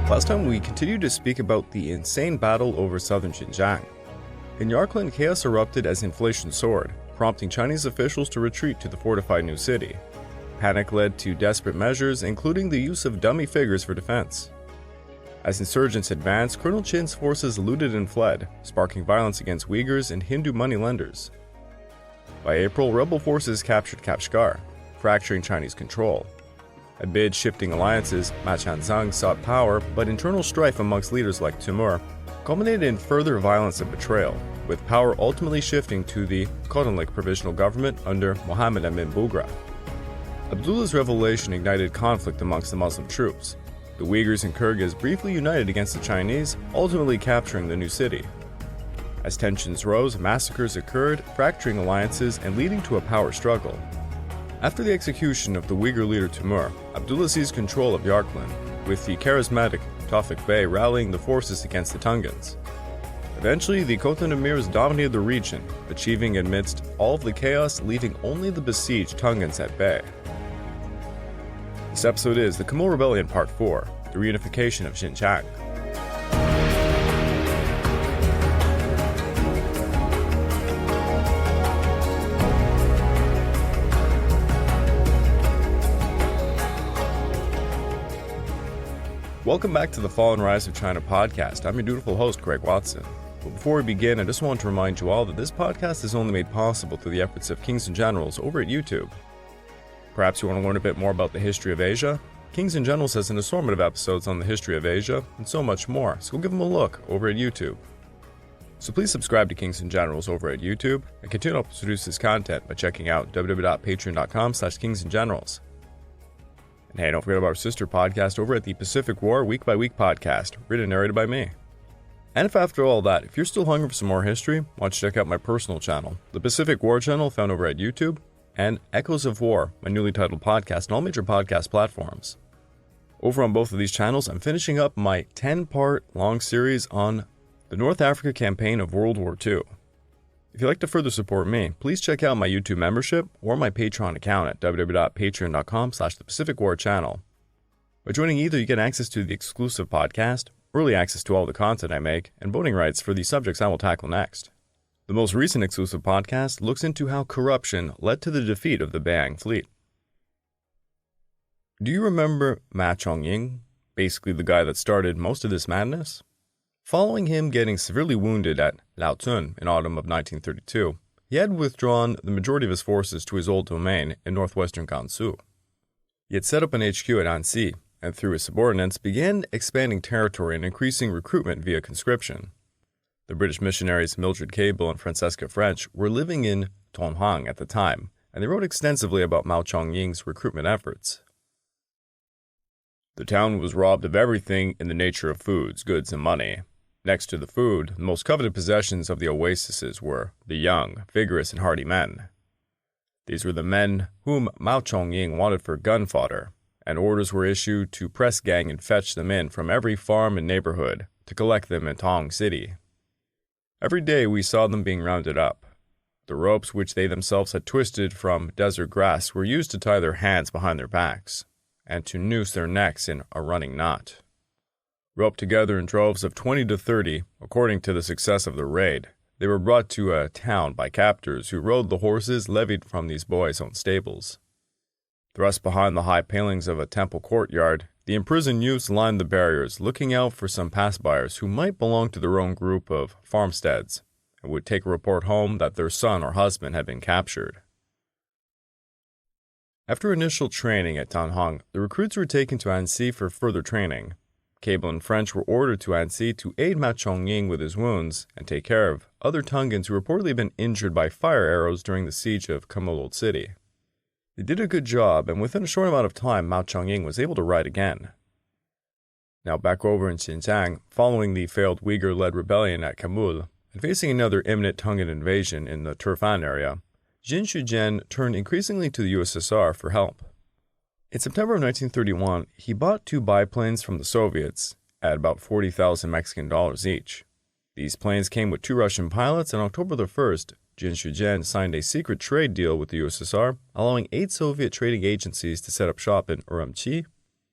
Last time we continued to speak about the insane battle over southern Xinjiang. In Yarkland, chaos erupted as inflation soared, prompting Chinese officials to retreat to the fortified new city. Panic led to desperate measures, including the use of dummy figures for defense. As insurgents advanced, Colonel Qin's forces looted and fled, sparking violence against Uyghurs and Hindu moneylenders. By April, rebel forces captured Kashgar, fracturing Chinese control. Amid shifting alliances, Ma Chanzang sought power, but internal strife amongst leaders like Timur culminated in further violence and betrayal, with power ultimately shifting to the Kodanlik provisional government under Mohammed Amin Bugra. Abdullah's revelation ignited conflict amongst the Muslim troops. The Uyghurs and Kyrgyz briefly united against the Chinese, ultimately capturing the new city. As tensions rose, massacres occurred, fracturing alliances and leading to a power struggle. After the execution of the Uyghur leader Timur, Abdullah seized control of Yarkland, with the charismatic Tawfiq Bey rallying the forces against the Tongans. Eventually, the Khotan emirs dominated the region, achieving amidst all of the chaos, leaving only the besieged Tongans at bay. This episode is the Kumul Rebellion Part 4, the reunification of Xinjiang. Welcome back to the Fall and Rise of China podcast. I'm your dutiful host, Craig Watson. But before we begin, I just want to remind you all that this podcast is only made possible through the efforts of Kings and Generals over at YouTube. Perhaps you want to learn a bit more about the history of Asia? Kings and Generals has an assortment of episodes on the history of Asia and so much more, so go give them a look over at YouTube. So please subscribe to Kings and Generals over at YouTube and continue to produce this content by checking out www.patreon.com/kingsandgenerals. And hey, don't forget about our sister podcast over at the Pacific War Week by Week podcast, written and narrated by me. And if after all that, if you're still hungry for some more history, why don't you check out my personal channel, the Pacific War channel found over at YouTube, and Echoes of War, my newly titled podcast on all major podcast platforms. Over on both of these channels, I'm finishing up my 10-part long series on the North Africa campaign of World War II. If you'd like to further support me, please check out my YouTube membership or my Patreon account at www.patreon.com/thepacificwarchannel. By joining either, you get access to the exclusive podcast, early access to all the content I make, and voting rights for the subjects I will tackle next. The most recent exclusive podcast looks into how corruption led to the defeat of the Beiyang fleet. Do you remember Ma Chong Ying, basically the guy that started most of this madness? Following him getting severely wounded at Laotun in autumn of 1932, he had withdrawn the majority of his forces to his old domain in northwestern Gansu. He had set up an HQ at Annecy, and through his subordinates began expanding territory and increasing recruitment via conscription. The British missionaries Mildred Cable and Francesca French were living in Tonghang at the time, and they wrote extensively about Ma Chong Ying's recruitment efforts. The town was robbed of everything in the nature of foods, goods, and money. Next to the food, the most coveted possessions of the oases were the young, vigorous, and hardy men. These were the men whom Ma Chong Ying wanted for gun fodder, and orders were issued to press gang and fetch them in from every farm and neighborhood to collect them in Tong City. Every day we saw them being rounded up. The ropes which they themselves had twisted from desert grass were used to tie their hands behind their backs, and to noose their necks in a running knot. Roped together in droves of 20 to 30, according to the success of the raid, they were brought to a town by captors who rode the horses levied from these boys' own stables. Thrust behind the high palings of a temple courtyard, the imprisoned youths lined the barriers, looking out for some pass-byers who might belong to their own group of farmsteads and would take a report home that their son or husband had been captured. After initial training at Tanhang, the recruits were taken to Annecy for further training. Cable and French were ordered to Annecy to aid Ma Chong Ying with his wounds and take care of other Tongans who reportedly had been injured by fire arrows during the siege of Kumul Old City. They did a good job, and within a short amount of time, Ma Chong Ying was able to ride again. Now back over in Xinjiang, following the failed Uyghur-led rebellion at Kamul, and facing another imminent Tongan invasion in the Turfan area, Jin Jin turned increasingly to the USSR for help. In September of 1931, he bought 2 biplanes from the Soviets at about 40,000 Mexican dollars each. These planes came with 2 Russian pilots, and on October the 1st, Jin Jin signed a secret trade deal with the USSR, allowing 8 Soviet trading agencies to set up shop in Urumqi,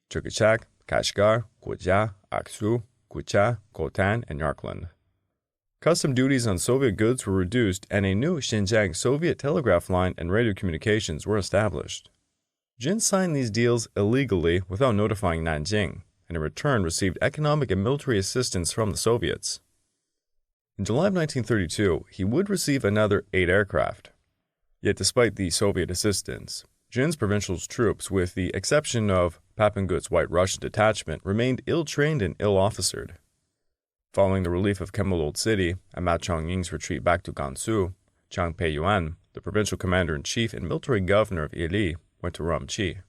Turkic, Kashgar, Gojia, Aksu, Kucha, Khotan, and Yarkland. Custom duties on Soviet goods were reduced and a new Xinjiang Soviet telegraph line and radio communications were established. Jin signed these deals illegally without notifying Nanjing, and in return received economic and military assistance from the Soviets. In July of 1932, he would receive another 8 aircraft. Yet despite the Soviet assistance, Jin's provincial troops, with the exception of Papangut's White Russian detachment, remained ill-trained and ill-officered. Following the relief of Kumul Old City and Ma Chong Ying's retreat back to Gansu, Chang Pei-yuan, the provincial commander-in-chief and military governor of Ili, went to Urumqi.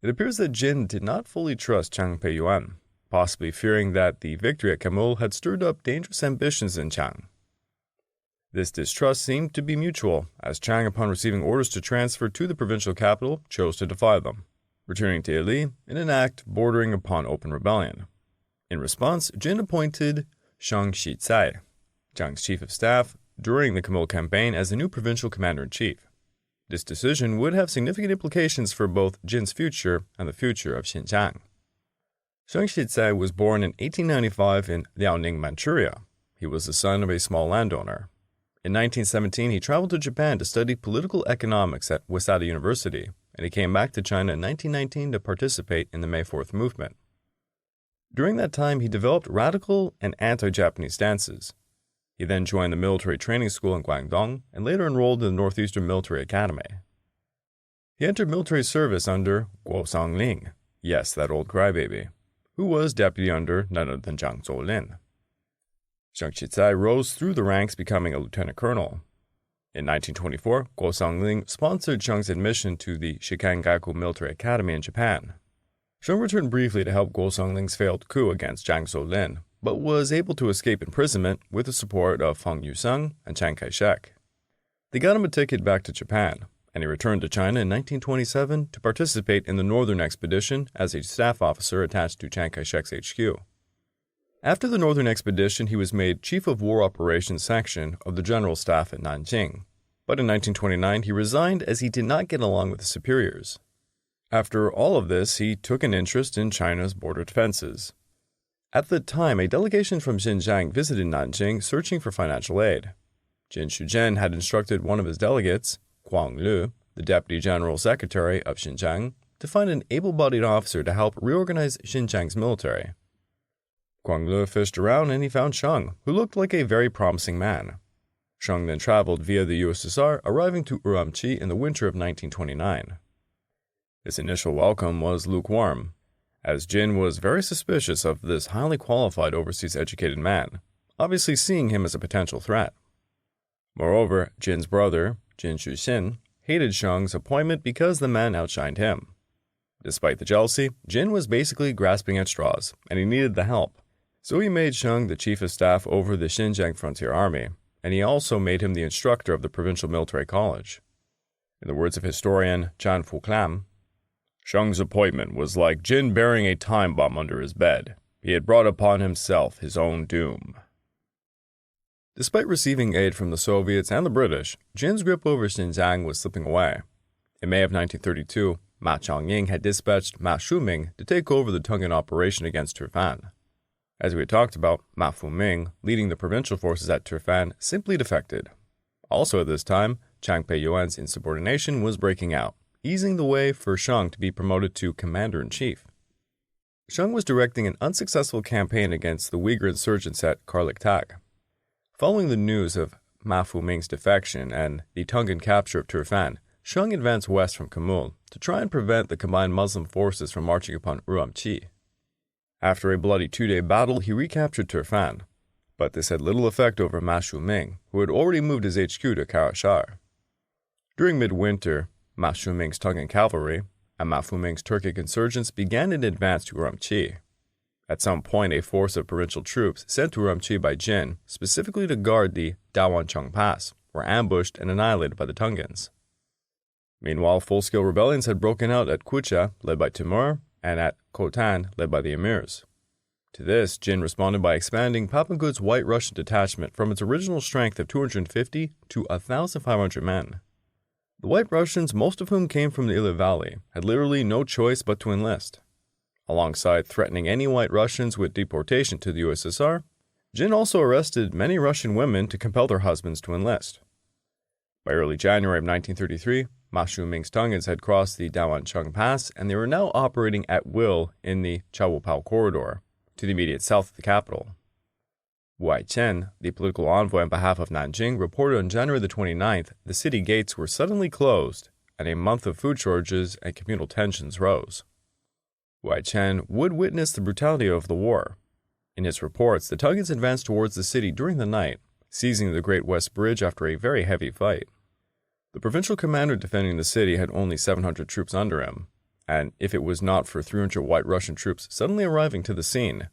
It appears that Jin did not fully trust Chang Pei-yuan, possibly fearing that the victory at Kumul had stirred up dangerous ambitions in Chang. This distrust seemed to be mutual, as Chang, upon receiving orders to transfer to the provincial capital, chose to defy them, returning to Ili in an act bordering upon open rebellion. In response, Jin appointed Shang Xitsai, Chang's chief of staff, during the Kumul campaign as the new provincial commander-in-chief. This decision would have significant implications for both Jin's future and the future of Xinjiang. Shang Shidai was born in 1895 in Liaoning, Manchuria. He was the son of a small landowner. In 1917, he traveled to Japan to study political economics at Waseda University, and he came back to China in 1919 to participate in the May 4th movement. During that time, he developed radical and anti-Japanese stances. He then joined the military training school in Guangdong and later enrolled in the Northeastern Military Academy. He entered military service under Guo Songling, yes, that old crybaby, who was deputy under none other than Zhang Zolin. Shang Xitsai rose through the ranks, becoming a lieutenant colonel. In 1924, Guo Songling sponsored Shang's admission to the Shikangaku Military Academy in Japan. Shang returned briefly to help Guo Songling's failed coup against Zhang Zolin, but was able to escape imprisonment with the support of Feng Yusung and Chiang Kai-shek. They got him a ticket back to Japan, and he returned to China in 1927 to participate in the Northern Expedition as a staff officer attached to Chiang Kai-shek's HQ. After the Northern Expedition, he was made Chief of War Operations Section of the General Staff at Nanjing, but in 1929 he resigned as he did not get along with his superiors. After all of this, he took an interest in China's border defenses. At the time, a delegation from Xinjiang visited Nanjing searching for financial aid. Jin Shuzhen had instructed one of his delegates, Guang Lu, the Deputy General Secretary of Xinjiang, to find an able-bodied officer to help reorganize Xinjiang's military. Guang Lu fished around and he found Shang, who looked like a very promising man. Shang then traveled via the USSR, arriving to Urumqi in the winter of 1929. His initial welcome was lukewarm, as Jin was very suspicious of this highly qualified overseas educated man, obviously seeing him as a potential threat. Moreover, Jin's brother, Jin Shuxin, hated Shang's appointment because the man outshined him. Despite the jealousy, Jin was basically grasping at straws, and he needed the help. So he made Shang the chief of staff over the Xinjiang Frontier Army, and he also made him the instructor of the Provincial Military College. In the words of historian Chan Fuklam, Shang's appointment was like Jin bearing a time bomb under his bed. He had brought upon himself his own doom. Despite receiving aid from the Soviets and the British, Jin's grip over Xinjiang was slipping away. In May of 1932, Ma Chong Ying had dispatched Ma Shuming to take over the Tongan operation against Turfan. As we had talked about, Ma Fuming, leading the provincial forces at Turfan, simply defected. Also at this time, Chang Pei-yuan's insubordination was breaking out, easing the way for Shang to be promoted to commander-in-chief. Shang was directing an unsuccessful campaign against the Uyghur insurgents at Karliktag. Following the news of Ma Fuming's defection and the Tongan capture of Turfan, Shang advanced west from Kumul to try and prevent the combined Muslim forces from marching upon Urumqi. After a bloody 2-day battle, he recaptured Turfan, but this had little effect over Ma Shuming, who had already moved his HQ to Karashar. During midwinter, Ma Shuming's Tongan cavalry and Ma Fuming's Turkic insurgents began an advance to Urumqi. At some point, a force of provincial troops sent to Urumqi by Jin, specifically to guard the Dawancheng Pass, were ambushed and annihilated by the Tongans. Meanwhile, full-scale rebellions had broken out at Kucha, led by Timur, and at Khotan, led by the Emirs. To this, Jin responded by expanding Papangut's White Russian detachment from its original strength of 250 to 1,500 men. The White Russians, most of whom came from the Ili Valley, had literally no choice but to enlist. Alongside threatening any white Russians with deportation to the USSR, Jin also arrested many Russian women to compel their husbands to enlist. By early January of 1933, Ma Shuming's Tongans had crossed the Dawancheng Pass, and they were now operating at will in the Chawupao corridor, to the immediate south of the capital. Wu Aichen, the political envoy on behalf of Nanjing, reported on January the 29th the city gates were suddenly closed, and a month of food shortages and communal tensions rose. Wu Aichen would witness the brutality of the war. In his reports, the Tongans advanced towards the city during the night, seizing the Great West Bridge after a very heavy fight. The provincial commander defending the city had only 700 troops under him, and if it was not for 300 white Russian troops suddenly arriving to the scene,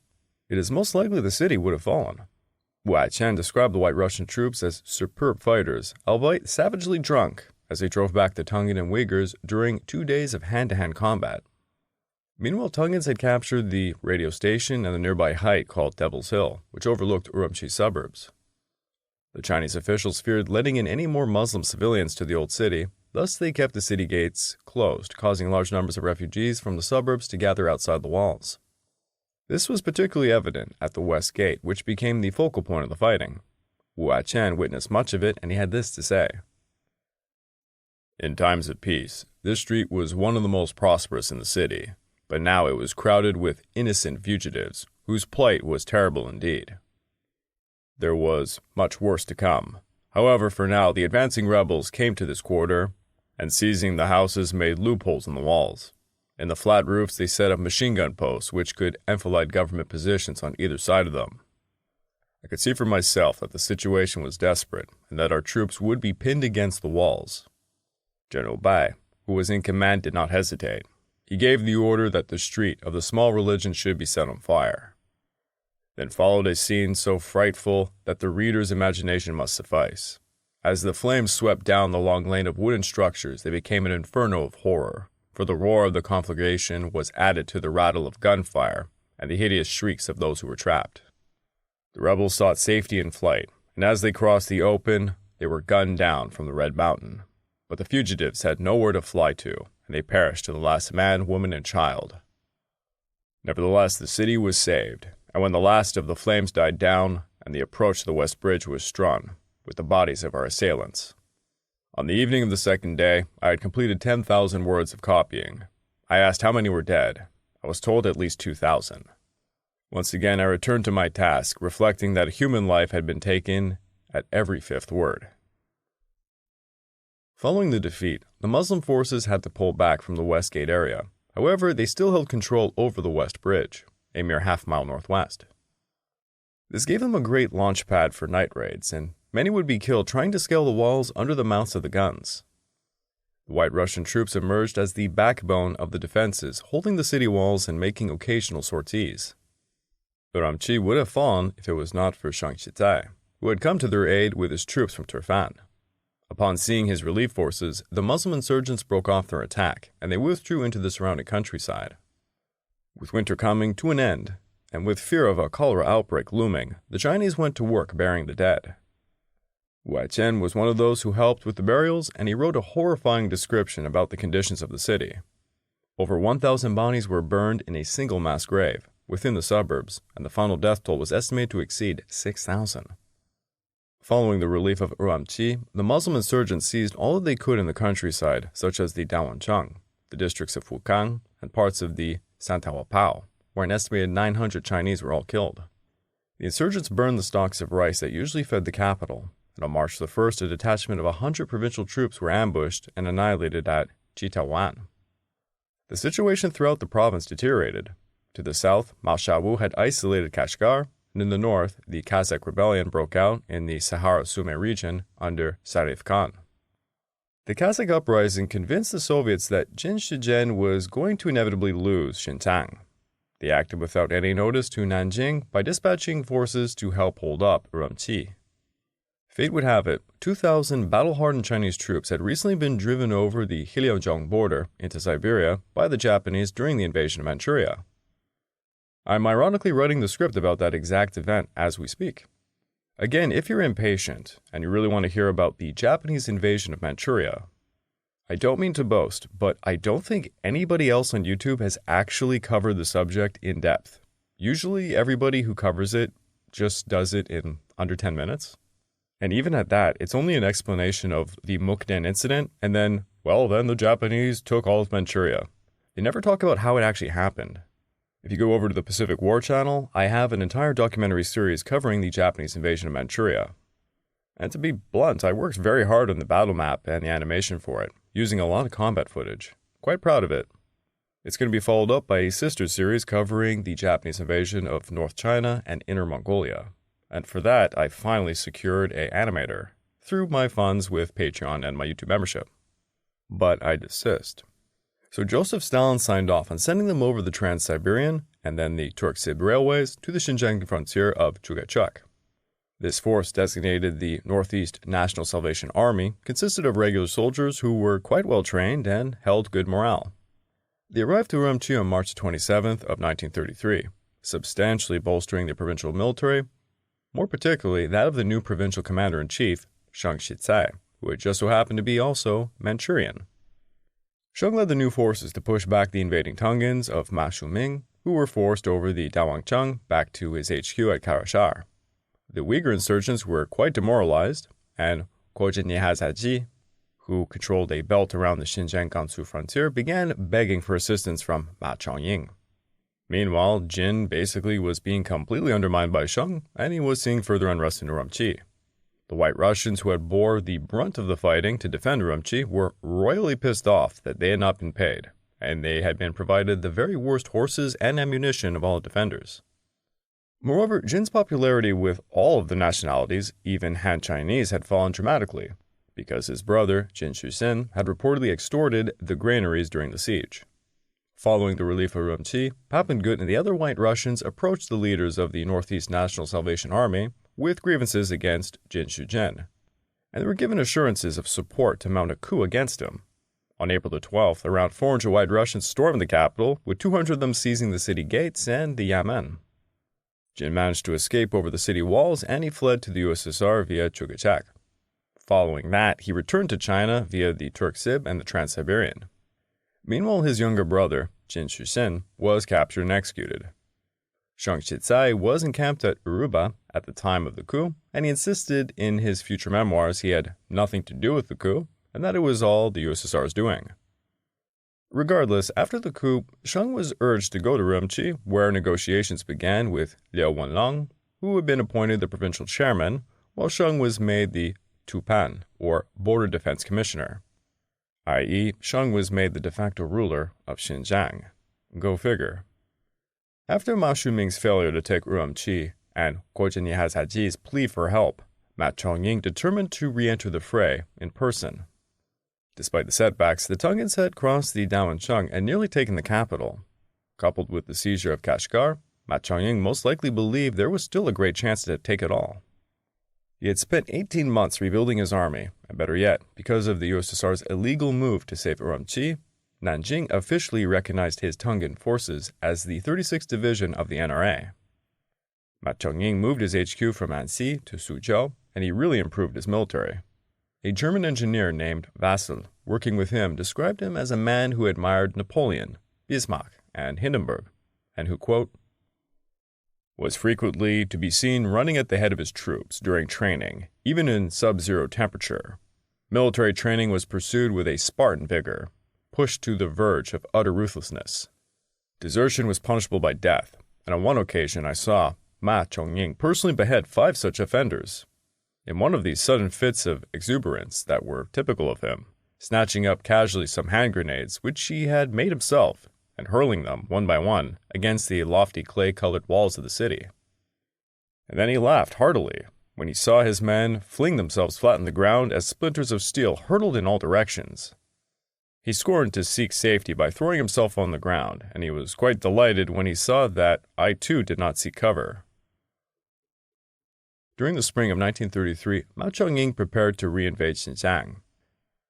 it is most likely the city would have fallen. Wu Aichen described the white Russian troops as superb fighters, albeit savagely drunk, as they drove back the Tongan and Uyghurs during 2 days of hand-to-hand combat. Meanwhile, Tongans had captured the radio station and the nearby height called Devil's Hill, which overlooked Urumqi suburbs. The Chinese officials feared letting in any more Muslim civilians to the old city, thus they kept the city gates closed, causing large numbers of refugees from the suburbs to gather outside the walls. This was particularly evident at the West Gate, which became the focal point of the fighting. Wu Aichen witnessed much of it, and he had this to say. In times of peace, this street was one of the most prosperous in the city, but now it was crowded with innocent fugitives, whose plight was terrible indeed. There was much worse to come. However, for now, the advancing rebels came to this quarter, and seizing the houses made loopholes in the walls. In the flat roofs, they set up machine gun posts, which could enfilade government positions on either side of them. I could see for myself that the situation was desperate, and that our troops would be pinned against the walls. General Bai, who was in command, did not hesitate. He gave the order that the street of the small religion should be set on fire. Then followed a scene so frightful that the reader's imagination must suffice. As the flames swept down the long lane of wooden structures, they became an inferno of horror, for the roar of the conflagration was added to the rattle of gunfire and the hideous shrieks of those who were trapped. The rebels sought safety in flight, and as they crossed the open, they were gunned down from the Red Mountain. But the fugitives had nowhere to fly to, and they perished to the last man, woman, and child. Nevertheless, the city was saved, and when the last of the flames died down and the approach to the West Bridge was strewn with the bodies of our assailants. On the evening of the second day, I had completed 10,000 words of copying. I asked how many were dead. I was told at least 2,000. Once again, I returned to my task, reflecting that a human life had been taken at every fifth word. Following the defeat, the Muslim forces had to pull back from the West Gate area. However, they still held control over the West Bridge, a mere half-mile northwest. This gave them a great launch pad for night raids, and many would be killed trying to scale the walls under the mouths of the guns. The White Russian troops emerged as the backbone of the defenses, holding the city walls and making occasional sorties. Urumqi would have fallen if it was not for Shang Xitsai, who had come to their aid with his troops from Turfan. Upon seeing his relief forces, the Muslim insurgents broke off their attack, and they withdrew into the surrounding countryside. With winter coming to an end, and with fear of a cholera outbreak looming, the Chinese went to work burying the dead. Wu Aichen was one of those who helped with the burials, and he wrote a horrifying description about the conditions of the city. Over 1,000 bodies were burned in a single mass grave within the suburbs, and the final death toll was estimated to exceed 6,000. Following the relief of Urumqi, the Muslim insurgents seized all that they could in the countryside, such as the Dawancheng, the districts of Fukang, and parts of the Santawapao, where an estimated 900 Chinese were all killed. The insurgents burned the stalks of rice that usually fed the capital, and on March the 1st, a detachment of 100 provincial troops were ambushed and annihilated at Chitawan. The situation throughout the province deteriorated. To the south, Mao Shawu had isolated Kashgar, and in the north, the Turkic Rebellion broke out in the Sahara-Sume region under Sarif Khan. The Kazakh uprising convinced the Soviets that Jin Jin was going to inevitably lose Xinjiang. They acted without any notice to Nanjing by dispatching forces to help hold up Urumqi. Fate would have it, 2,000 battle-hardened Chinese troops had recently been driven over the Heilongjiang border into Siberia by the Japanese during the invasion of Manchuria. I'm ironically writing the script about that exact event as we speak. Again, if you're impatient and you really want to hear about the Japanese invasion of Manchuria, I don't mean to boast, but I don't think anybody else on YouTube has actually covered the subject in depth. Usually everybody who covers it just does it in under 10 minutes. And even at that, it's only an explanation of the Mukden incident, and then the Japanese took all of Manchuria. They never talk about how it actually happened. If you go over to the Pacific War channel, I have an entire documentary series covering the Japanese invasion of Manchuria. And to be blunt, I worked very hard on the battle map and the animation for it, using a lot of combat footage. Quite proud of it. It's going to be followed up by a sister series covering the Japanese invasion of North China and Inner Mongolia. And for that, I finally secured an animator through my funds with Patreon and my YouTube membership. But I desist. So Joseph Stalin signed off on sending them over the Trans-Siberian and then the Turk-Sib railways to the Xinjiang frontier of Chugachuk. This force, designated the Northeast National Salvation Army, consisted of regular soldiers who were quite well trained and held good morale. They arrived to Urumqi on March 27th of 1933, substantially bolstering the provincial military, more particularly that of the new provincial commander-in-chief, Shang Xitsai, who had just so happened to be also Manchurian. Shang led the new forces to push back the invading Tongans of Ma Shuming, who were forced over the Dawangcheng back to his HQ at Karashar. The Uyghur insurgents were quite demoralized, and Kjan Haaji, who controlled a belt around the Xinjiang-Gansu frontier, began begging for assistance from Chong Ying. Meanwhile, Jin basically was being completely undermined by Shang, and he was seeing further unrest in Urumqi. The White Russians, who had bore the brunt of the fighting to defend Urumqi, were royally pissed off that they had not been paid, and they had been provided the very worst horses and ammunition of all defenders. Moreover, Jin's popularity with all of the nationalities, even Han Chinese, had fallen dramatically, because his brother, Jin Shushin, had reportedly extorted the granaries during the siege. Following the relief of Urumqi, Papengut and the other White Russians approached the leaders of the Northeast National Salvation Army with grievances against Jin Shujin, and they were given assurances of support to mount a coup against him. On April the 12th, around 400 White Russians stormed the capital, with 200 of them seizing the city gates and the Yamen. Jin managed to escape over the city walls, and he fled to the USSR via Chugachak. Following that, he returned to China via the Turk-Sib and the Trans-Siberian. Meanwhile, his younger brother, Jin Shushin, was captured and executed. Shang Xitsai was encamped at Uruba at the time of the coup, and he insisted in his future memoirs he had nothing to do with the coup, and that it was all the USSR's doing. Regardless, after the coup, Shang was urged to go to Urumqi, where negotiations began with Liao Wenlong, who had been appointed the provincial chairman, while Shang was made the Tupan, or Border Defense Commissioner, i.e., Shang was made the de facto ruler of Xinjiang. Go figure. After Ma Shuming's failure to take Urumqi and Kjan Haaji's plea for help, Chong Ying determined to re-enter the fray in person. Despite the setbacks, the Tongans had crossed the Dawangcheng and nearly taken the capital. Coupled with the seizure of Kashgar, Chong Ying most likely believed there was still a great chance to take it all. He had spent 18 months rebuilding his army, and better yet, because of the USSR's illegal move to save Urumqi, Nanjing officially recognized his Tongan forces as the 36th Division of the NRA. Chong Ying moved his HQ from Annecy to Suzhou, and he really improved his military. A German engineer named Vassel, working with him, described him as a man who admired Napoleon, Bismarck, and Hindenburg, and who, quote, was frequently to be seen running at the head of his troops during training, even in sub-zero temperature. Military training was pursued with a Spartan vigor, pushed to the verge of utter ruthlessness. Desertion was punishable by death, and on one occasion I saw Chong Ying personally behead 5 such offenders. In one of these sudden fits of exuberance that were typical of him, snatching up casually some hand grenades which he had made himself, and hurling them, one by one, against the lofty clay-colored walls of the city. And then he laughed heartily when he saw his men fling themselves flat on the ground as splinters of steel hurtled in all directions. He scorned to seek safety by throwing himself on the ground, and he was quite delighted when he saw that I too did not seek cover. During the spring of 1933, Chong Ying prepared to reinvade Xinjiang.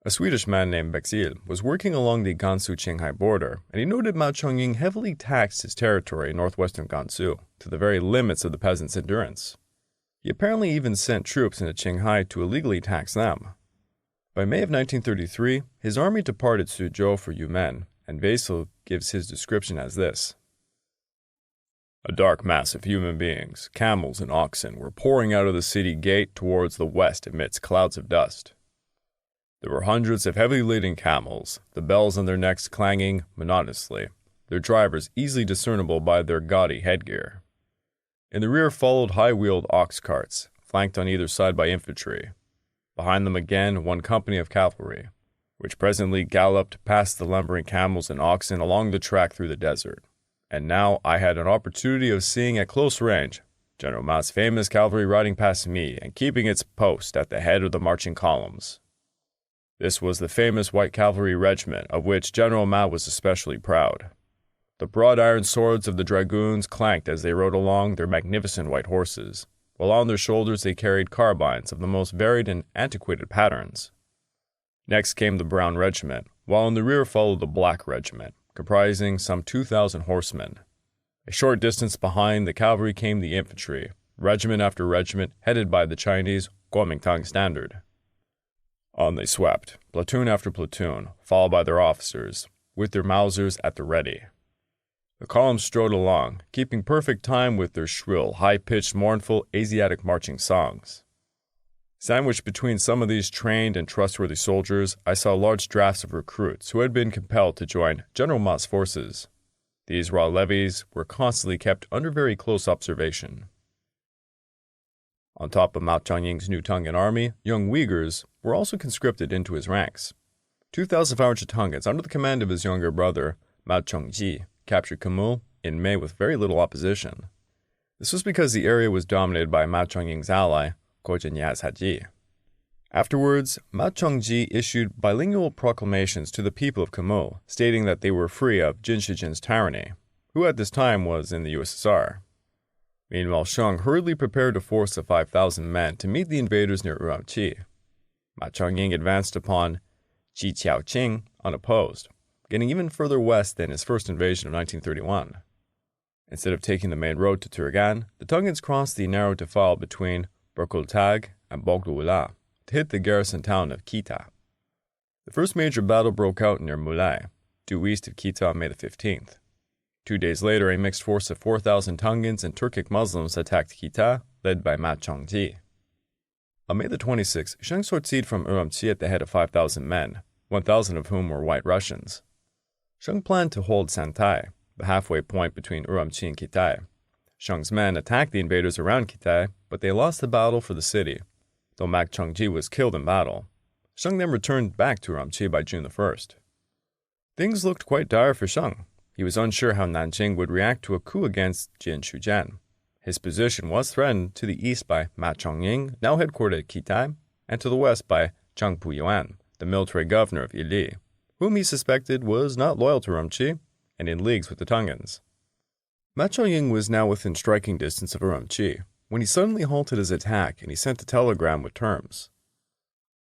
A Swedish man named Bexil was working along the Gansu-Qinghai border, and he noted Chong Ying heavily taxed his territory in northwestern Gansu to the very limits of the peasants' endurance. He apparently even sent troops into Qinghai to illegally tax them. By May of 1933, his army departed Suzhou for Yumen, and Wesel gives his description as this. A dark mass of human beings, camels and oxen, were pouring out of the city gate towards the west amidst clouds of dust. There were hundreds of heavily laden camels, the bells on their necks clanging monotonously, their drivers easily discernible by their gaudy headgear. In the rear followed high-wheeled ox carts, flanked on either side by infantry. Behind them again one company of cavalry, which presently galloped past the lumbering camels and oxen along the track through the desert. And now I had an opportunity of seeing at close range General Ma's famous cavalry riding past me and keeping its post at the head of the marching columns. This was the famous White Cavalry Regiment of which General Ma was especially proud. The broad iron swords of the dragoons clanked as they rode along their magnificent white horses, while on their shoulders they carried carbines of the most varied and antiquated patterns. Next came the Brown Regiment, while in the rear followed the Black Regiment, comprising some 2,000 horsemen. A short distance behind the cavalry came the infantry, regiment after regiment, headed by the Chinese Kuomintang standard. On they swept, platoon after platoon, followed by their officers, with their Mausers at the ready. The columns strode along, keeping perfect time with their shrill, high-pitched, mournful Asiatic marching songs. Sandwiched between some of these trained and trustworthy soldiers, I saw large drafts of recruits who had been compelled to join General Ma's forces. These raw levies were constantly kept under very close observation. On top of Mao Chong-ying's new Tongan army, young Uyghurs were also conscripted into his ranks. 2,500 Tongans under the command of his younger brother, Mao Chong-ji, captured Kumul in May with very little opposition. This was because the area was dominated by Mao Chong-ying's ally, Kjan Haaji. Afterwards, Mao Chong-ji issued bilingual proclamations to the people of Kumul, stating that they were free of Jin Jin's tyranny, who at this time was in the USSR. Meanwhile, Shang hurriedly prepared a force of 5,000 men to meet the invaders near Urumqi. Mao Chong-ying advanced upon Qiqiaoqing unopposed, getting even further west than his first invasion of 1931. Instead of taking the main road to Turgan, the Tongans crossed the narrow defile between Berkultag and Bogdula to hit the garrison town of Kita. The first major battle broke out near Mulai, due east of Kita on May the 15th. 2 days later, a mixed force of 4,000 Tongans and Turkic Muslims attacked Kita, led by Mao Chong-ji. On May the 26th, Shang Xitsai from Urumqi at the head of 5,000 men, 1,000 of whom were White Russians. Shang planned to hold Santai, the halfway point between Urumqi and Kitai. Shang's men attacked the invaders around Kitai, but they lost the battle for the city, though Mao Chong-ji was killed in battle. Shang then returned back to Urumqi by June the 1st. Things looked quite dire for Shang. He was unsure how Nanjing would react to a coup against Jin Jin. His position was threatened to the east by Mao Chong-ying, now headquartered at Kitai, and to the west by Zhang Puyuan, the military governor of Yili, whom he suspected was not loyal to Urumqi and in leagues with the Tongans. Mao Chong-ying was now within striking distance of Urumqi when he suddenly halted his attack and he sent a telegram with terms.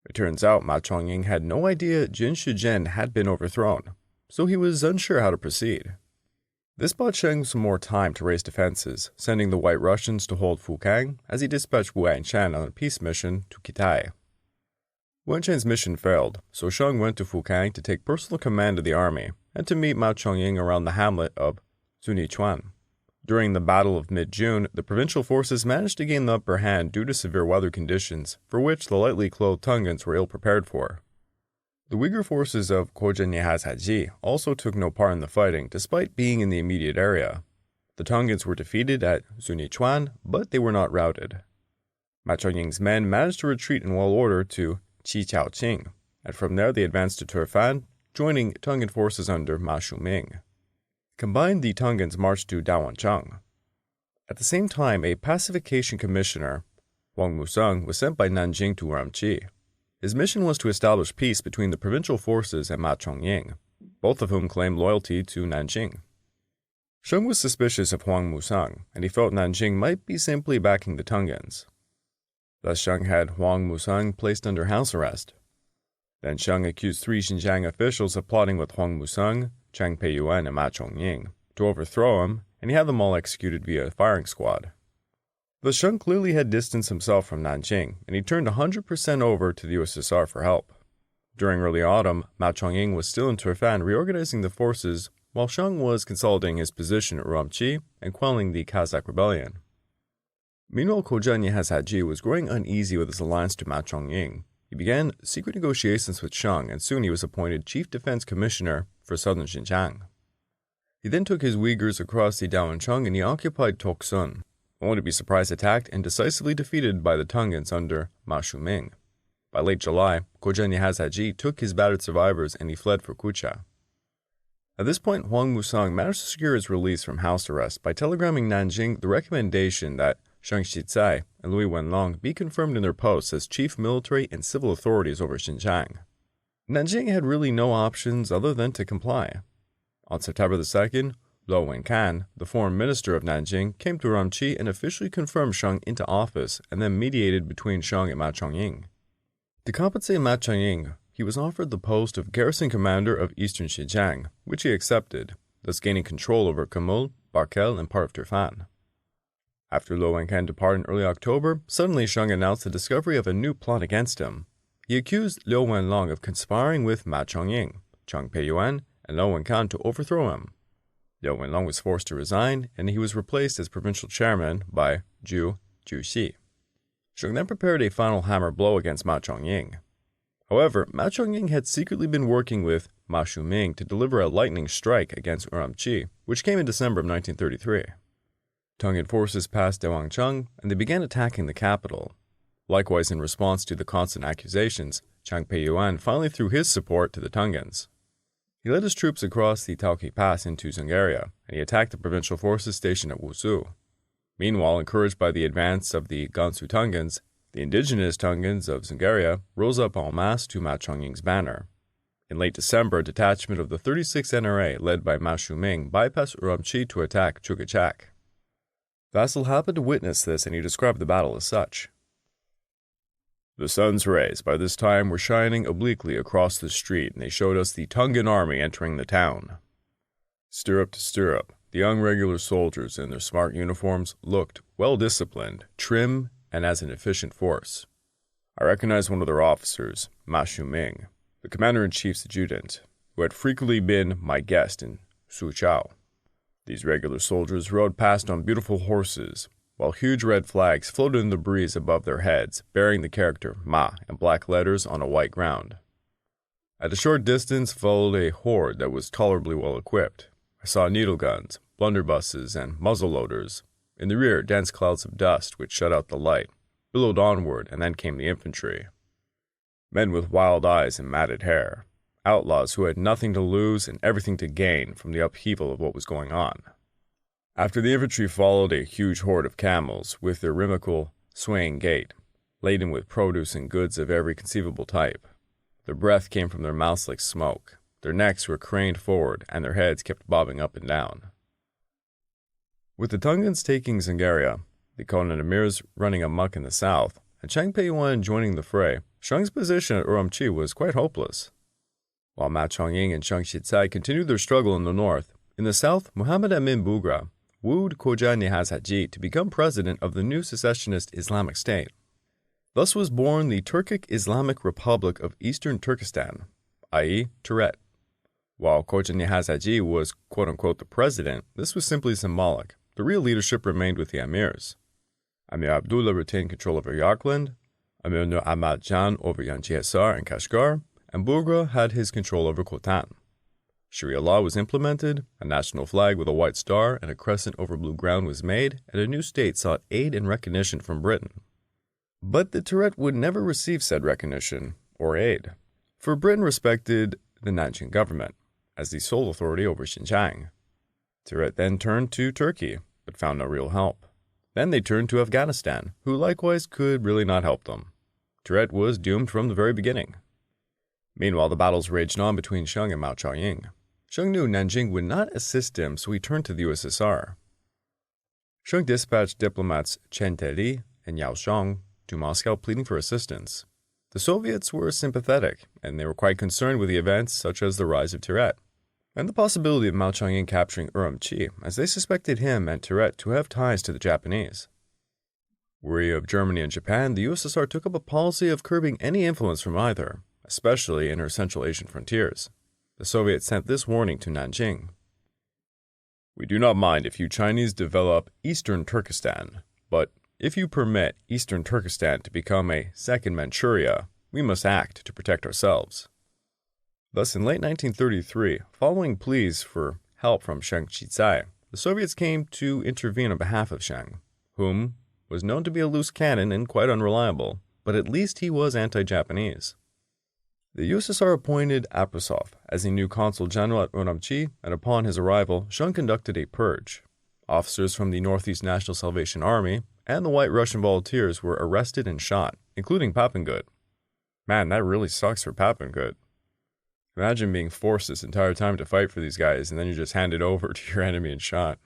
It turns out Mao Chong-ying had no idea Jin Jin had been overthrown, so he was unsure how to proceed. This bought Shang some more time to raise defenses, sending the White Russians to hold Fukang as he dispatched Wu Anchan on a peace mission to Kitai. Wu Anchan's mission failed, so Shang went to Fukang to take personal command of the army and to meet Mao Chong-ying around the hamlet of Zunichuan. During the Battle of mid-June, the provincial forces managed to gain the upper hand due to severe weather conditions, for which the lightly clothed Tongans were ill-prepared for. The Uyghur forces of Kjan Haaji also took no part in the fighting, despite being in the immediate area. The Tongans were defeated at Zunichuan, but they were not routed. Mao Chong-ying's men managed to retreat in well order to Qiqiaoqing, and from there they advanced to Turfan, joining Tongan forces under Ma Shuming. Combined, the Tongans marched to Dawanchang. At the same time, a pacification commissioner, Wang Musang, was sent by Nanjing to Urumqi. His mission was to establish peace between the provincial forces and Mao Chong-ying, both of whom claimed loyalty to Nanjing. Shang was suspicious of Wang Musang, and he felt Nanjing might be simply backing the Tongans. Thus Shang had Wang Musang placed under house arrest. Then Shang accused 3 Xinjiang officials of plotting with Wang Musang, Chang Peiyuan, and Mao Chong-ying to overthrow him, and he had them all executed via firing squad. Thus Shang clearly had distanced himself from Nanjing, and he turned 100% over to the USSR for help. During early autumn, Chong Ying was still in Turfan reorganizing the forces, while Shang was consolidating his position at Urumqi and quelling the Turkic Rebellion. Meanwhile, Kjan Haaji was growing uneasy with his alliance to Chong Ying. He began secret negotiations with Shang, and soon he was appointed Chief Defense Commissioner for southern Xinjiang. He then took his Uyghurs across the Daocheng and he occupied Toksun, only to be surprise attacked and decisively defeated by the Tongans under Ma Shuming. By late July, Kjan Haaji took his battered survivors and he fled for Kucha. At this point, Huang Musang managed to secure his release from house arrest by telegramming Nanjing the recommendation that Shang Xitsai and Louis Wenlong be confirmed in their posts as chief military and civil authorities over Xinjiang. Nanjing had really no options other than to comply. On September the 2nd, Luo Wenkan, the foreign minister of Nanjing, came to Urumqi and officially confirmed Shang into office and then mediated between Shang and Chong Ying. To compensate Chong Ying, he was offered the post of garrison commander of eastern Xinjiang, which he accepted, thus gaining control over Kumul, Barkel, and part of Turfan. After Luo Wenkan departed in early October, suddenly Shang announced the discovery of a new plot against him. He accused Liu Wenlong of conspiring with Chong Ying, Chang Peiyuan, and Luo Wenkan to overthrow him. Liu Wenlong was forced to resign, and he was replaced as provincial chairman by Zhu Juxi. Shang then prepared a final hammer blow against Chong Ying. However, Chong Ying had secretly been working with Ma Shuming to deliver a lightning strike against Urumqi, which came in December of 1933. Tongan forces passed Daocheng, and they began attacking the capital. Likewise, in response to the constant accusations, Chang Peiyuan finally threw his support to the Tongans. He led his troops across the Tauki Pass into Zungaria, and he attacked the provincial forces stationed at Wusu. Meanwhile, encouraged by the advance of the Gansu Tongans, the indigenous Tongans of Zungaria rose up en masse to Chong Ying's banner. In late December, a detachment of the 36th NRA, led by Ma Shuming, bypassed Urumqi to attack Chugachak. Vassal happened to witness this, and he described the battle as such. The sun's rays by this time were shining obliquely across the street, and they showed us the Tongan army entering the town. Stirrup to stirrup, the young regular soldiers in their smart uniforms looked well-disciplined, trim, and as an efficient force. I recognized one of their officers, Ma Shuming, the commander-in-chief's adjutant, who had frequently been my guest in Suchao. These regular soldiers rode past on beautiful horses, while huge red flags floated in the breeze above their heads, bearing the character Ma in black letters on a white ground. At a short distance followed a horde that was tolerably well equipped. I saw needle guns, blunderbusses, and muzzle-loaders. In the rear, dense clouds of dust which shut out the light, billowed onward, and then came the infantry. Men with wild eyes and matted hair. Outlaws who had nothing to lose and everything to gain from the upheaval of what was going on. After the infantry followed a huge horde of camels with their rhythmical, swaying gait, laden with produce and goods of every conceivable type. Their breath came from their mouths like smoke. Their necks were craned forward and their heads kept bobbing up and down. With the Tongans taking Zungaria, the Conan Emirs running amok in the south, and Chang Peiyuan joining the fray, Shang's position at Urumqi was quite hopeless. While Chong Ying and Shang Shidai continued their struggle in the north, in the south, Muhammad Amin Bugra wooed Kjan Haaji to become president of the new secessionist Islamic State. Thus was born the Turkic Islamic Republic of Eastern Turkestan, i.e. Turet. While Kjan Haaji was quote-unquote the president, this was simply symbolic. The real leadership remained with the emirs. Amir Abdullah retained control over Yarkland, Amir Nur Ahmad Jan over Yanji-Hisar and Kashgar, and Bugra had his control over Khotan. Sharia law was implemented, a national flag with a white star and a crescent over blue ground was made, and a new state sought aid and recognition from Britain. But the Turet would never receive said recognition or aid, for Britain respected the Nanjing government as the sole authority over Xinjiang. Turet then turned to Turkey, but found no real help. Then they turned to Afghanistan, who likewise could really not help them. Turet was doomed from the very beginning. Meanwhile, the battles raged on between Shang and Chong Ying. Shang knew Nanjing would not assist him, so he turned to the USSR. Shang dispatched diplomats Chen Teri and Yao Shang to Moscow pleading for assistance. The Soviets were sympathetic, and they were quite concerned with the events such as the rise of Turet, and the possibility of Chong Ying capturing Urumqi, as they suspected him and Turet to have ties to the Japanese. Weary of Germany and Japan, the USSR took up a policy of curbing any influence from either, especially in her Central Asian frontiers. The Soviets sent this warning to Nanjing. "We do not mind if you Chinese develop Eastern Turkestan, but if you permit Eastern Turkestan to become a second Manchuria, we must act to protect ourselves." Thus, in late 1933, following pleas for help from Shang Xitsai, the Soviets came to intervene on behalf of Shang, whom was known to be a loose cannon and quite unreliable, but at least he was anti-Japanese. The USSR appointed Abrasov as a new consul general at Urumqi, and upon his arrival, Shang conducted a purge. Officers from the Northeast National Salvation Army and the White Russian Volunteers were arrested and shot, including Papangud. Man, that really sucks for Papangud. Imagine being forced this entire time to fight for these guys, and then you're just handed over to your enemy and shot.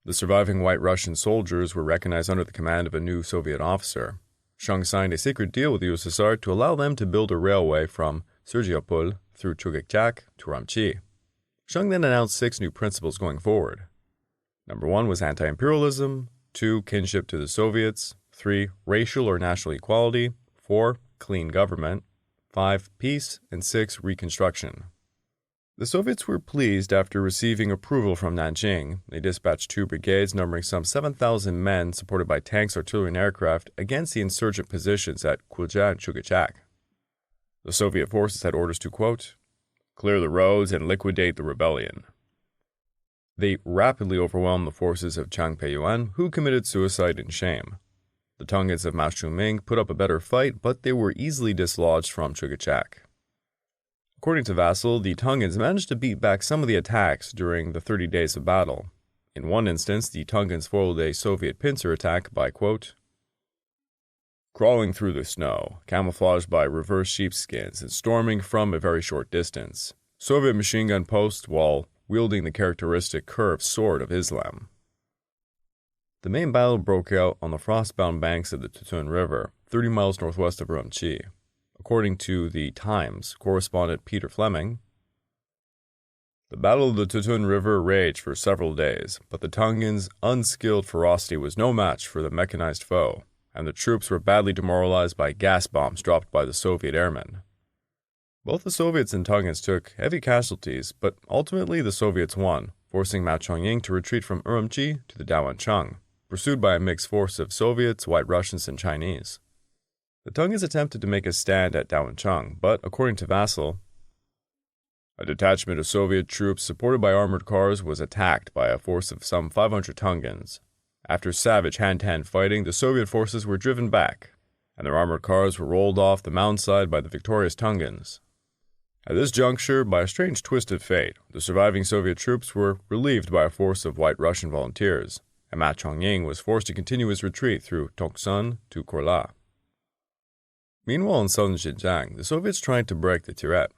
The surviving White Russian soldiers were recognized under the command of a new Soviet officer. Shang signed a secret deal with the USSR to allow them to build a railway from Sergiopol through Chugachak to Urumqi. Shang then announced 6 new principles going forward. Number 1 was anti-imperialism, 2, kinship to the Soviets, 3, racial or national equality, 4, clean government, 5, peace, and 6, reconstruction. The Soviets were pleased after receiving approval from Nanjing. They dispatched 2 brigades numbering some 7,000 men supported by tanks, artillery, and aircraft against the insurgent positions at Kulja and Chugachak. The Soviet forces had orders to, quote, "clear the roads and liquidate the rebellion." They rapidly overwhelmed the forces of Chang Peiyuan, who committed suicide in shame. The Tongans of Mao Ming put up a better fight, but they were easily dislodged from Chugachak. According to Vassal, the Tongans managed to beat back some of the attacks during the 30 days of battle. In one instance, the Tongans foiled a Soviet pincer attack by, quote, "crawling through the snow, camouflaged by reverse sheepskins, and storming from a very short distance. Soviet machine gun posts while wielding the characteristic curved sword of Islam." The main battle broke out on the frost-bound banks of the Tutun River, 30 miles northwest of Urumqi. According to the Times correspondent Peter Fleming, "The Battle of the Tutun River raged for several days, but the Tongans' unskilled ferocity was no match for the mechanized foe, and the troops were badly demoralized by gas bombs dropped by the Soviet airmen. Both the Soviets and Tongans took heavy casualties, but ultimately the Soviets won, forcing Chong Ying to retreat from Urumqi to the Dawanchang, pursued by a mixed force of Soviets, White Russians, and Chinese. The Tongans attempted to make a stand at Dawanchang, but, according to Vassal, a detachment of Soviet troops supported by armored cars was attacked by a force of some 500 Tongans. After savage hand-to-hand fighting, the Soviet forces were driven back, and their armored cars were rolled off the mountainside by the victorious Tongans. At this juncture, by a strange twist of fate, the surviving Soviet troops were relieved by a force of White Russian volunteers, and Chong Ying was forced to continue his retreat through Tongsun to Korla. Meanwhile, in southern Xinjiang, the Soviets tried to break the Tiret.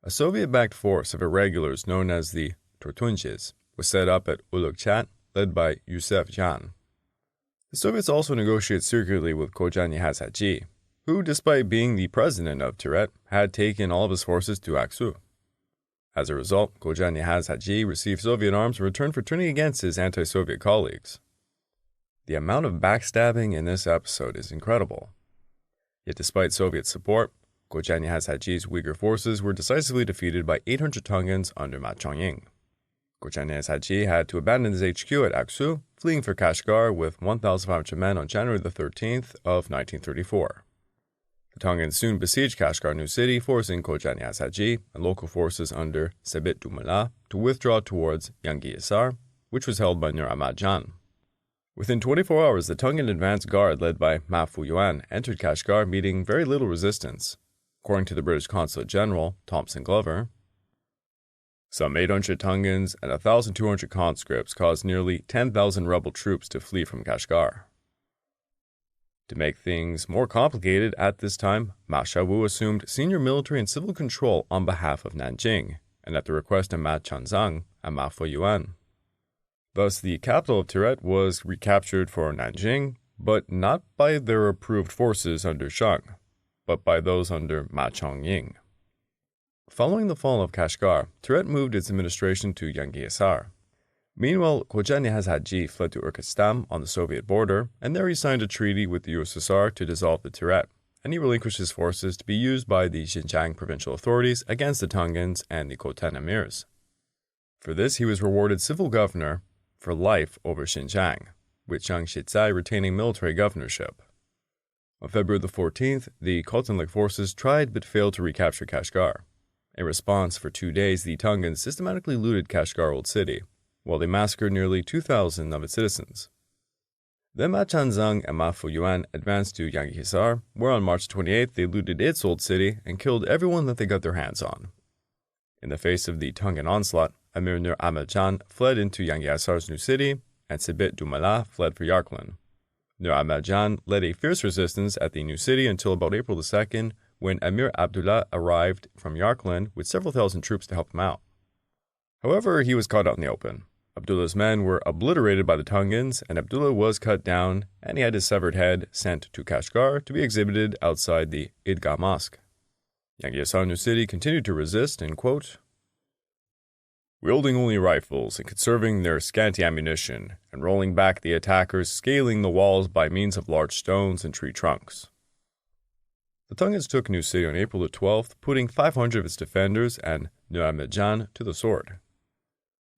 A Soviet-backed force of irregulars known as the Turtunjis was set up at Ulugchat, led by Yusef Jan. The Soviets also negotiated secretly with Kjan Haaji, who, despite being the president of Tiret, had taken all of his forces to Aksu. As a result, Kjan Haaji received Soviet arms in return for turning against his anti-Soviet colleagues. The amount of backstabbing in this episode is incredible. Yet despite Soviet support, Kjan Haaji's Uyghur forces were decisively defeated by 800 Tongans under Chong Ying. Kjan Haaji had to abandon his HQ at Aksu, fleeing for Kashgar with 1,500 men on January the 13th of 1934. The Tongans soon besieged Kashgar New City, forcing Kjan Haaji and local forces under Sebit Dumala to withdraw towards Yangi-Isar, which was held by Nur Ahmad Jan. Within 24 hours, the Tongan advance guard led by Ma Fuyuan entered Kashgar, meeting very little resistance. According to the British Consulate General, Thompson Glover, some 800 Tongans and 1,200 conscripts caused nearly 10,000 rebel troops to flee from Kashgar. To make things more complicated, at this time, Ma Xiaowu assumed senior military and civil control on behalf of Nanjing, and at the request of Ma Chanzang and Ma Fuyuan. Thus, the capital of Tiret was recaptured for Nanjing, but not by their approved forces under Shang, but by those under Chong Ying. Following the fall of Kashgar, Tiret moved its administration to Yangi-Isar. Meanwhile, Kjan Haaji fled to Urkestam on the Soviet border, and there he signed a treaty with the USSR to dissolve the Tiret, and he relinquished his forces to be used by the Xinjiang provincial authorities against the Tongans and the Khotan emirs. For this, he was rewarded civil governor for life over Xinjiang, with Shang Xitsai retaining military governorship. On February the 14th, the Khotan-led forces tried but failed to recapture Kashgar. In response, for 2 days, the Tongans systematically looted Kashgar Old City, while they massacred nearly 2,000 of its citizens. Then Ma Chanzang and Ma Fuyuan advanced to Yangi-Hisar, where on March 28th they looted its old city and killed everyone that they got their hands on. In the face of the Tongan onslaught, Amir Nur Ahmed Khan fled into Yangi-Hisar's new city, and Sibit Dumala fled for Yarklan. Nur Ahmed Khan led a fierce resistance at the new city until about April 2nd, when Amir Abdullah arrived from Yarklan with several thousand troops to help him out. However, he was caught out in the open. Abdullah's men were obliterated by the Tongans, and Abdullah was cut down, and he had his severed head sent to Kashgar to be exhibited outside the Idgah Mosque. Yangi-Hisar New City continued to resist and, quote, wielding only rifles and conserving their scanty ammunition, and rolling back the attackers, scaling the walls by means of large stones and tree trunks. The Tongans took New City on April the 12th, putting 500 of its defenders and Nur Ahmed Khan to the sword.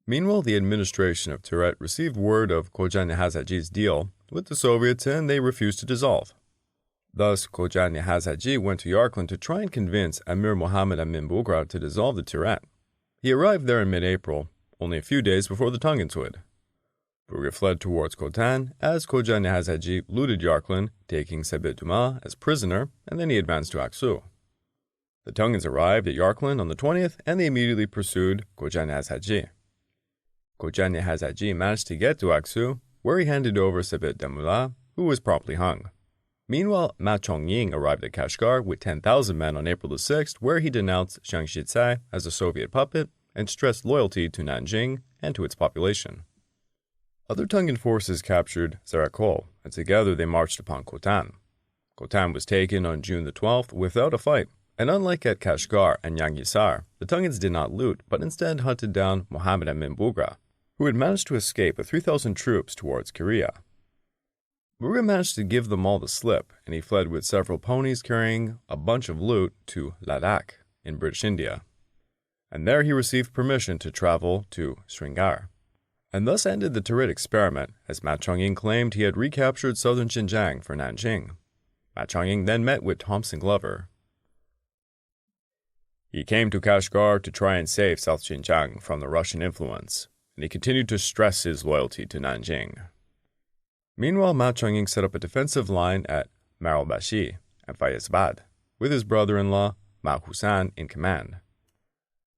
Meanwhile, the administration of Turret received word of Kjan Haaji's deal with the Soviets, and they refused to dissolve. Thus, Kjan Haaji went to Yarklan to try and convince Amir Mohammed Amin Bugra to dissolve the Turret. He arrived there in mid-April, only a few days before the Tongans would. Bugra fled towards Khotan as Kjan Haaji looted Yarklan, taking Sebit Duma as prisoner, and then he advanced to Aksu. The Tongans arrived at Yarklan on the 20th, and they immediately pursued Kjan Haaji. Kjan Haaji managed to get to Aksu, where he handed over Sebit Demula, who was promptly hung. Meanwhile, Chong Ying arrived at Kashgar with 10,000 men on April the 6th, where he denounced Shang Shidai as a Soviet puppet and stressed loyalty to Nanjing and to its population. Other Tongan forces captured Zarakol, and together they marched upon Khotan. Khotan was taken on June the 12th without a fight, and unlike at Kashgar and Yangi-Hisar, the Tongans did not loot, but instead hunted down Mohammed Amin Bugra, who had managed to escape with 3,000 troops towards Korea. Bugra managed to give them all the slip, and he fled with several ponies carrying a bunch of loot to Ladakh in British India. And there he received permission to travel to Srinagar. And thus ended the Turret experiment, as Ma Chong Ying claimed he had recaptured southern Xinjiang for Nanjing. Ma Chong Ying then met with Thomson Glover. He came to Kashgar to try and save South Xinjiang from the Russian influence, and he continued to stress his loyalty to Nanjing. Meanwhile, Ma Chong Ying set up a defensive line at Maralbashi and Fayezbad, with his brother-in-law, Ma Hussein, in command.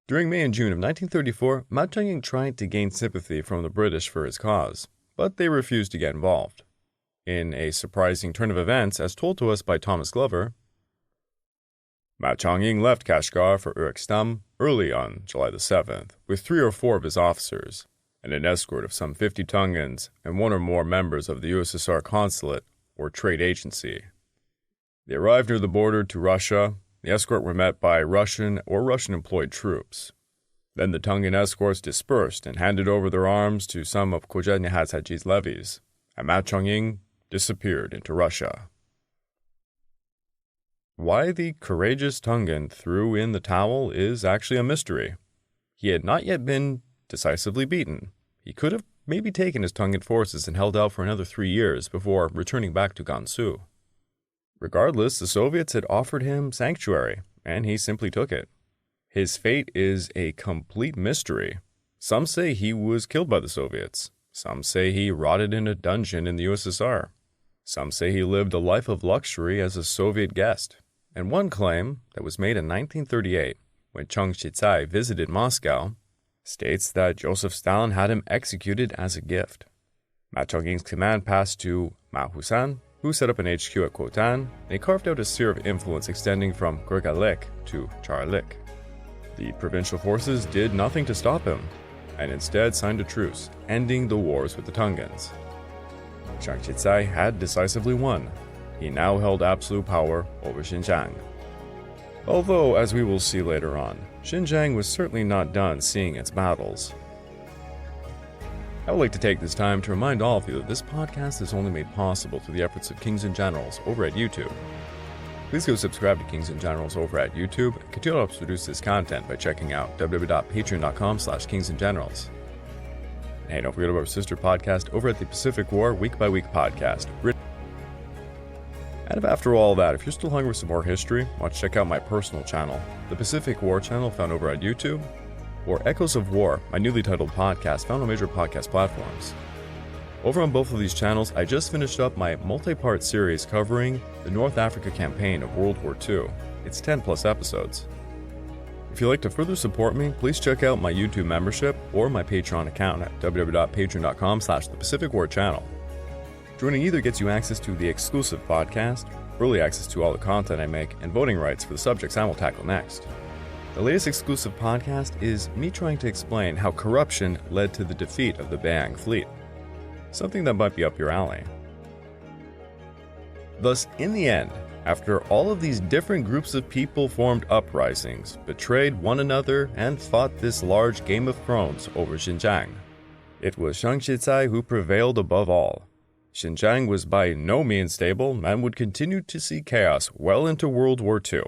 During May and June of 1934, Ma Chong Ying tried to gain sympathy from the British for his cause, but they refused to get involved. In a surprising turn of events, as told to us by Thomas Glover, Ma Chong Ying left Kashgar for Urikstam early on July the 7th, with 3 or 4 of his officers, and an escort of some 50 Tongans and 1 or more members of the USSR consulate or trade agency. They arrived near the border to Russia. The escort were met by Russian or Russian-employed troops. Then the Tongan escorts dispersed and handed over their arms to some of Kjan Haaji's levies, and Ma Chong Ying disappeared into Russia. Why the courageous Tongan threw in the towel is actually a mystery. He had not yet been decisively beaten. He could have maybe taken his Tongan forces and held out for another 3 years before returning back to Gansu. Regardless, the Soviets had offered him sanctuary, and he simply took it. His fate is a complete mystery. Some say he was killed by the Soviets. Some say he rotted in a dungeon in the USSR. Some say he lived a life of luxury as a Soviet guest. And one claim that was made in 1938, when Shang Xitsai visited Moscow, states that Joseph Stalin had him executed as a gift. Ma Chong Ying's command passed to Ma Hussein, who set up an HQ at Khotan, and he carved out a sphere of influence extending from Gurgalek to Charlik. The provincial forces did nothing to stop him, and instead signed a truce, ending the wars with the Tongans. Shang Xitsai had decisively won. He now held absolute power over Xinjiang. Although, as we will see later on, Xinjiang was certainly not done seeing its battles. I would like to take this time to remind all of you that this podcast is only made possible through the efforts of kings and generals over at YouTube. Please go subscribe to Kings and Generals over at YouTube and continue to help produce this content by checking out www.patreon.com/kingsandgenerals. And hey, don't forget about our sister podcast over at the Pacific War Week by Week podcast. And after all that, if you're still hungry for some more history, why don't you check out my personal channel, the Pacific War channel found over at YouTube, or Echoes of War, my newly titled podcast found on major podcast platforms. Over on both of these channels, I just finished up my multi-part series covering the North Africa campaign of World War II. It's 10 plus episodes. If you'd like to further support me, please check out my YouTube membership or my Patreon account at www.patreon.com/thepacificwarchannel. Joining either gets you access to the exclusive podcast, early access to all the content I make, and voting rights for the subjects I will tackle next. The latest exclusive podcast is me trying to explain how corruption led to the defeat of the Beiyang fleet. Something that might be up your alley. Thus, in the end, after all of these different groups of people formed uprisings, betrayed one another, and fought this large Game of Thrones over Xinjiang, it was Shang Xitsai who prevailed above all. Xinjiang was by no means stable and would continue to see chaos well into World War II.